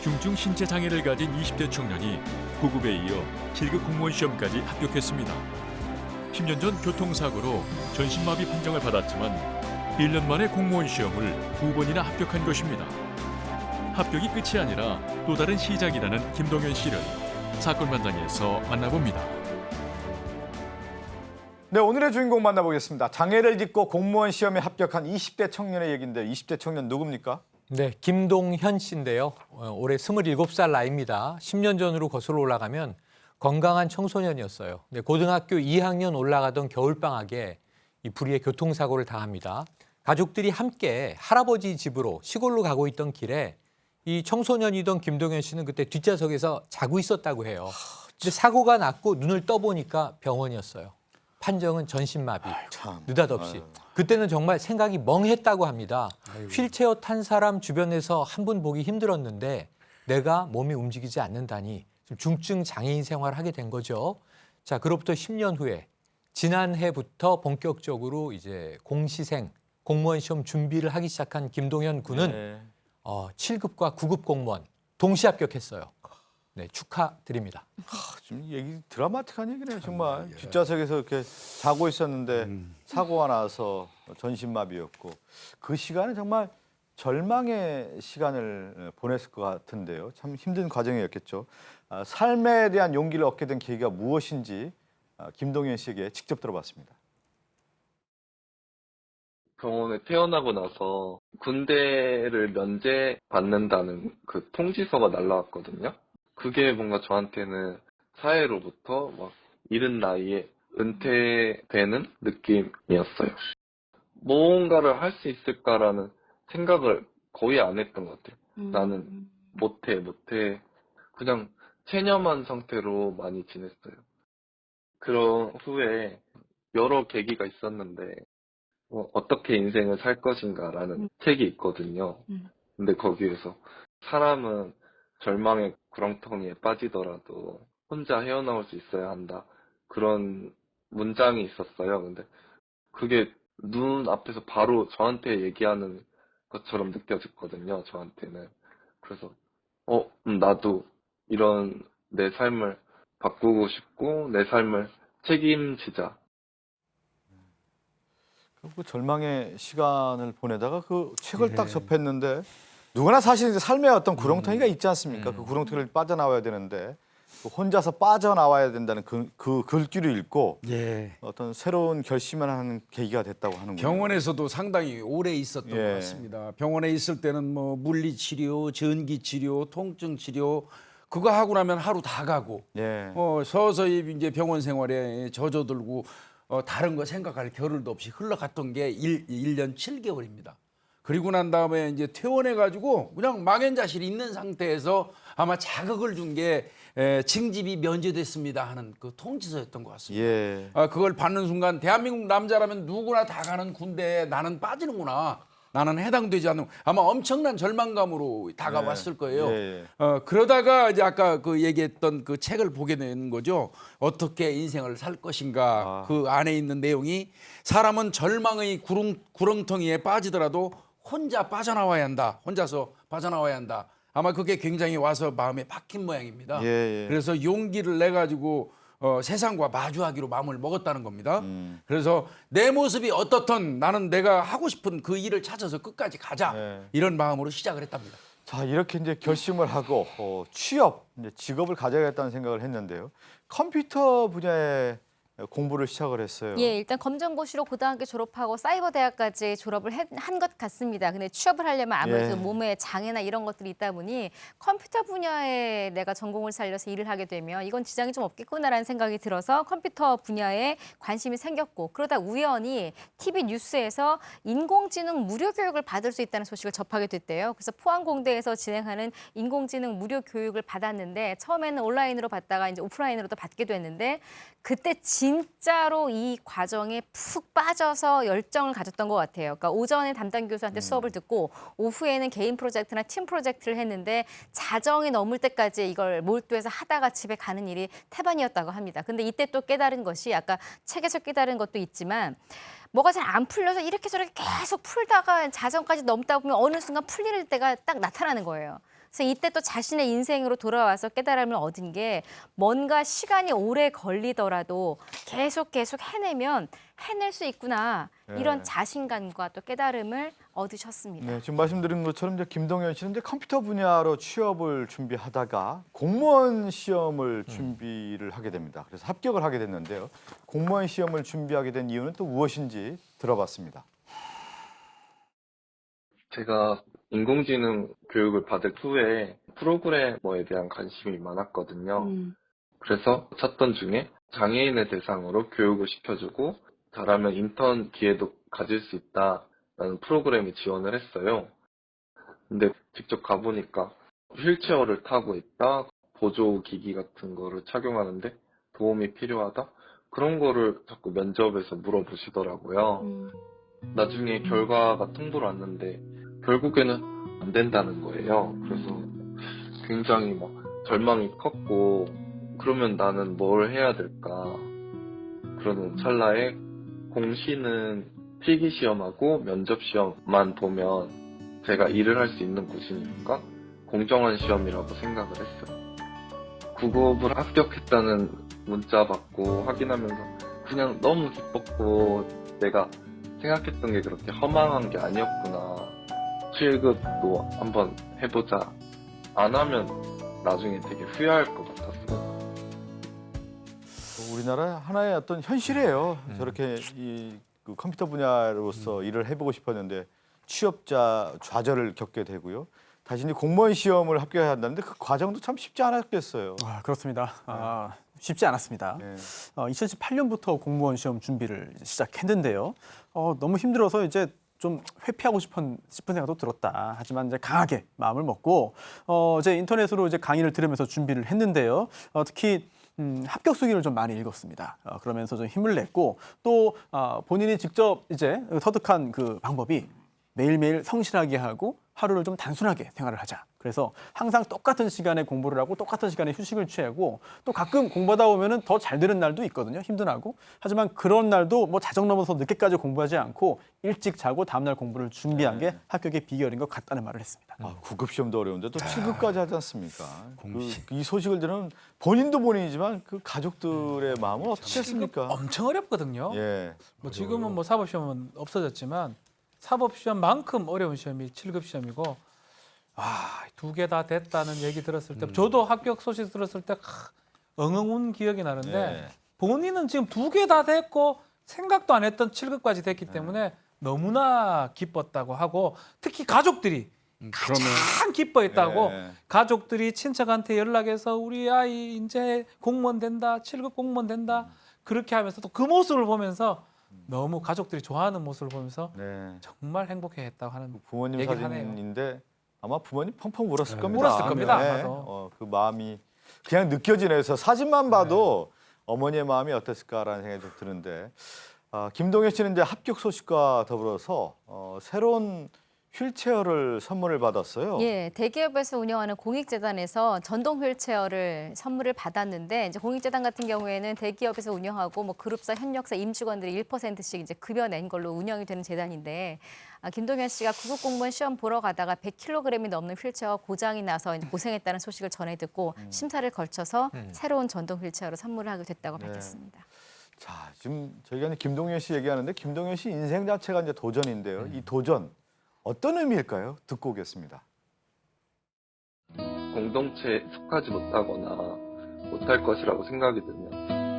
중증 신체 장애를 가진 20대 청년이 9급에 이어 7급 공무원 시험까지 합격했습니다. 10년 전 교통사고로 전신마비 판정을 받았지만 1년 만에 공무원 시험을 2번이나 합격한 것입니다. 합격이 끝이 아니라 또 다른 시작이라는 김동현 씨를 사건 현장에서 만나봅니다. 네, 오늘의 주인공 만나보겠습니다. 장애를 딛고 공무원 시험에 합격한 20대 청년의 얘기인데 20대 청년 누굽니까? 네, 김동현 씨인데요. 올해 27살 나이입니다. 10년 전으로 거슬러 올라가면 건강한 청소년이었어요. 네, 고등학교 2학년 올라가던 겨울방학에 이 불의의 교통사고를 당합니다. 가족들이 함께 할아버지 집으로 시골로 가고 있던 길에 이 청소년이던 김동현 씨는 그때 뒷좌석에서 자고 있었다고 해요. 근데 사고가 났고 눈을 떠보니까 병원이었어요. 판정은 전신마비, 느닷없이. 그때는 정말 생각이 멍했다고 합니다. 휠체어 탄 사람 주변에서 한 분 보기 힘들었는데 내가 몸이 움직이지 않는다니 중증 장애인 생활을 하게 된 거죠. 자, 그로부터 10년 후에 지난해부터 본격적으로 이제 공시생 공무원 시험 준비를 하기 시작한 김동현 군은 7급과 9급 공무원 동시 합격했어요. 네, 축하드립니다. 좀 얘기 드라마틱한 얘기네요, 정말. 뒷좌석에서 이렇게 자고 있었는데 사고가 나서 전신마비였고 그 시간은 정말 절망의 시간을 보냈을 것 같은데요. 참 힘든 과정이었겠죠. 삶에 대한 용기를 얻게 된 계기가 무엇인지 김동현 씨에게 직접 들어봤습니다. 병원에 퇴원하고 나서 군대를 면제받는다는 그 통지서가 날라왔거든요. 그게 뭔가 저한테는 사회로부터 막 이른 나이에 은퇴되는 느낌이었어요. 뭔가를 할 수 있을까라는 생각을 거의 안 했던 것 같아요. 나는 못해. 그냥 체념한 상태로 많이 지냈어요. 그런 후에 여러 계기가 있었는데 어떻게 인생을 살 것인가라는 책이 있거든요. 근데 거기에서 사람은 절망의 구렁텅이에 빠지더라도 혼자 헤어나올 수 있어야 한다. 그런 문장이 있었어요. 근데 그게 눈 앞에서 바로 저한테 얘기하는 것처럼 느껴졌거든요. 저한테는. 그래서 나도 이런 내 삶을 바꾸고 싶고 내 삶을 책임지자. 그 절망의 시간을 보내다가 그 책을 딱 접했는데 누구나 사실 이제 삶에 어떤 구렁텅이가 있지 않습니까? 그 구렁텅이를 빠져나와야 되는데 그 혼자서 빠져나와야 된다는 그 글귀를 읽고 어떤 새로운 결심을 하는 계기가 됐다고 하는군요. 병원에서도 상당히 오래 있었던 것 같습니다. 병원에 있을 때는 뭐 물리치료, 전기치료, 통증치료 그거 하고 나면 하루 다 가고 서서히 이제 병원 생활에 젖어들고 다른 거 생각할 겨를도 없이 흘러갔던 게 1년 7개월입니다. 그리고 난 다음에 이제 퇴원해가지고 그냥 망연자실이 있는 상태에서 아마 자극을 준 게 징집이 면제됐습니다 하는 그 통지서였던 것 같습니다. 그걸 받는 순간 대한민국 남자라면 누구나 다 가는 군대에 나는 빠지는구나. 나는 해당되지 않는 아마 엄청난 절망감으로 다가왔을 거예요. 그러다가 이제 아까 그 얘기했던 그 책을 보게 되는 거죠. 어떻게 인생을 살 것인가. 그 안에 있는 내용이 사람은 절망의 구렁텅이에 빠지더라도 혼자 빠져나와야 한다. 혼자서 빠져나와야 한다. 아마 그게 굉장히 와서 마음에 박힌 모양입니다. 그래서 용기를 내가지고 세상과 마주하기로 마음을 먹었다는 겁니다. 그래서 내 모습이 어떻든 나는 내가 하고 싶은 그 일을 찾아서 끝까지 가자. 이런 마음으로 시작을 했답니다. 자, 이렇게 이제 결심을 하고 취업, 이제 직업을 가져야겠다는 생각을 했는데요. 컴퓨터 분야에 공부를 시작을 했어요. 예, 일단 검정고시로 고등학교 졸업하고 사이버대학까지 졸업을 한 것 같습니다. 근데 취업을 하려면 아무래도 몸에 장애나 이런 것들이 있다 보니 컴퓨터 분야에 내가 전공을 살려서 일을 하게 되면 이건 지장이 좀 없겠구나라는 생각이 들어서 컴퓨터 분야에 관심이 생겼고 그러다 우연히 TV 뉴스에서 인공지능 무료 교육을 받을 수 있다는 소식을 접하게 됐대요. 그래서 포항공대에서 진행하는 인공지능 무료 교육을 받았는데 처음에는 온라인으로 받다가 이제 오프라인으로도 받게 됐는데 그때 진짜로 이 과정에 푹 빠져서 열정을 가졌던 것 같아요. 그러니까 오전에 담당 교수한테 수업을 듣고 오후에는 개인 프로젝트나 팀 프로젝트를 했는데 자정이 넘을 때까지 이걸 몰두해서 하다가 집에 가는 일이 태반이었다고 합니다. 근데 이때 또 깨달은 것이 아까 책에서 깨달은 것도 있지만 뭐가 잘 안 풀려서 이렇게 저렇게 계속 풀다가 자정까지 넘다 보면 어느 순간 풀릴 때가 딱 나타나는 거예요. 그래서 이때 또 자신의 인생으로 돌아와서 깨달음을 얻은 게 뭔가 시간이 오래 걸리더라도 계속 해내면 해낼 수 있구나. 이런 자신감과 또 깨달음을 얻으셨습니다. 네, 지금 말씀드린 것처럼 이제 김동현 씨는 이제 컴퓨터 분야로 취업을 준비하다가 공무원 시험을 준비를 하게 됩니다. 그래서 합격을 하게 됐는데요. 공무원 시험을 준비하게 된 이유는 또 무엇인지 들어봤습니다. 제가 인공지능 교육을 받을 후에 프로그래머에 대한 관심이 많았거든요. 그래서 찾던 중에 장애인을 대상으로 교육을 시켜주고 잘하면 인턴 기회도 가질 수 있다라는 프로그램에 지원을 했어요. 근데 직접 가보니까 휠체어를 타고 있다, 보조기기 같은 거를 착용하는데 도움이 필요하다, 그런 거를 자꾸 면접에서 물어보시더라고요. 나중에 결과가 통보를 왔는데 결국에는 안 된다는 거예요. 그래서 굉장히 막 절망이 컸고, 그러면 나는 뭘 해야 될까? 그러는 찰나에 공시는 필기시험하고 면접시험만 보면 제가 일을 할 수 있는 곳이니까 공정한 시험이라고 생각을 했어요. 국어부를 합격했다는 문자 받고 확인하면서 그냥 너무 기뻤고, 내가 생각했던 게 그렇게 허망한 게 아니었구나. 7급도 한번 해보자. 안 하면 나중에 되게 후회할 것 같았어요. 우리나라 하나의 어떤 현실이에요. 저렇게 그 컴퓨터 분야로서 일을 해보고 싶었는데 취업자 좌절을 겪게 되고요. 다시 이제 공무원 시험을 합격해야 한다는데 그 과정도 참 쉽지 않았겠어요. 그렇습니다. 쉽지 않았습니다. 2018년부터 공무원 시험 준비를 시작했는데요. 너무 힘들어서 이제 좀 회피하고 싶은 생각도 들었다. 하지만 이제 강하게 마음을 먹고 이제 인터넷으로 이제 강의를 들으면서 준비를 했는데요. 특히 합격 수기를 좀 많이 읽었습니다. 그러면서 좀 힘을 냈고 또 본인이 직접 이제 터득한 그 방법이 매일매일 성실하게 하고 하루를 좀 단순하게 생활을 하자. 그래서 항상 똑같은 시간에 공부를 하고 똑같은 시간에 휴식을 취하고 또 가끔 공부하다 보면은 더 잘 되는 날도 있거든요. 힘든하고. 하지만 그런 날도 뭐 자정 넘어서 늦게까지 공부하지 않고 일찍 자고 다음날 공부를 준비한 게 합격의 비결인 것 같다는 말을 했습니다. 9급 시험도 어려운데 또 7급까지 하지 않습니까? 이 소식을 들으면 본인도 본인이지만 그 가족들의 마음은 어떻겠습니까? 엄청 어렵거든요. 예. 뭐 지금은 뭐 사법시험은 없어졌지만 사법시험만큼 어려운 시험이 7급 시험이고, 두 개 다 됐다는 얘기 들었을 때 저도 합격 소식 들었을 때 엉엉 운 기억이 나는데 본인은 지금 2개 다 됐고 생각도 안 했던 7급까지 됐기 때문에 너무나 기뻤다고 하고, 특히 가족들이 가장 기뻐했다고. 가족들이 친척한테 연락해서 우리 아이 이제 공무원 된다, 7급 공무원 된다, 그렇게 하면서 또 그 모습을 보면서 너무 가족들이 좋아하는 모습을 보면서 정말 행복해했다고 하는 부모님 얘기를 사진인데 하네요. 아마 부모님 펑펑 울었을 겁니다. 울었을 겁니다. 아마도. 그 마음이 그냥 느껴지네요. 그래서 사진만 봐도 어머니의 마음이 어땠을까라는 생각이 좀 드는데, 김동현 씨는 이제 합격 소식과 더불어서 새로운 휠체어를 선물을 받았어요. 예, 대기업에서 운영하는 공익재단에서 전동 휠체어를 선물을 받았는데, 이제 공익재단 같은 경우에는 대기업에서 운영하고 뭐 그룹사, 현역사, 임직원들이 1%씩 이제 급여 낸 걸로 운영이 되는 재단인데, 김동현 씨가 9급 공무원 시험 보러 가다가 100kg이 넘는 휠체어가 고장이 나서 이제 고생했다는 소식을 전해 듣고 심사를 거쳐서 새로운 전동 휠체어를 선물을 하게 됐다고 밝혔습니다. 자, 지금 저희가 이제 김동현 씨 얘기하는데 김동현 씨 인생 자체가 이제 도전인데요. 이 도전 어떤 의미일까요? 듣고 오겠습니다. 공동체에 속하지 못하거나 못할 것이라고 생각이 들면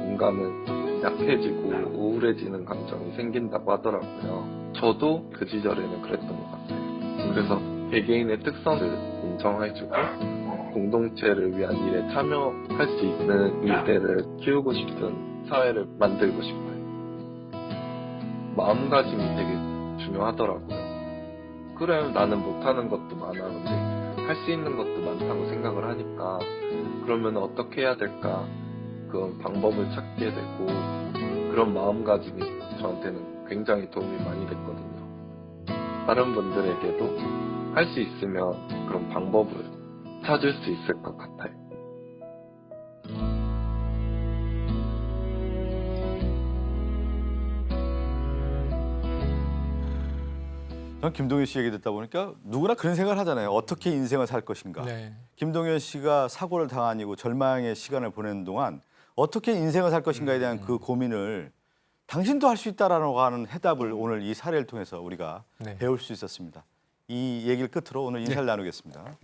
인간은 약해지고 우울해지는 감정이 생긴다고 하더라고요. 저도 그 시절에는 그랬던 것 같아요. 그래서 개개인의 특성을 인정해주고 공동체를 위한 일에 참여할 수 있는 일대를 키우고 싶은 사회를 만들고 싶어요. 마음가짐이 되게 중요하더라고요. 그래, 나는 못하는 것도 많아. 근데 할 수 있는 것도 많다고 생각을 하니까 그러면 어떻게 해야 될까? 그런 방법을 찾게 되고, 그런 마음가짐이 저한테는 굉장히 도움이 많이 됐거든요. 다른 분들에게도 할 수 있으면 그런 방법을 찾을 수 있을 것 같아요. 전 김동현 씨 얘기 듣다 보니까 누구나 그런 생각을 하잖아요. 어떻게 인생을 살 것인가. 네. 김동현 씨가 사고를 당하고 절망의 시간을 보내는 동안 어떻게 인생을 살 것인가에 대한 그 고민을 당신도 할 수 있다라고 하는 해답을 오늘 이 사례를 통해서 우리가 네. 배울 수 있었습니다. 이 얘기를 끝으로 오늘 인사를 나누겠습니다.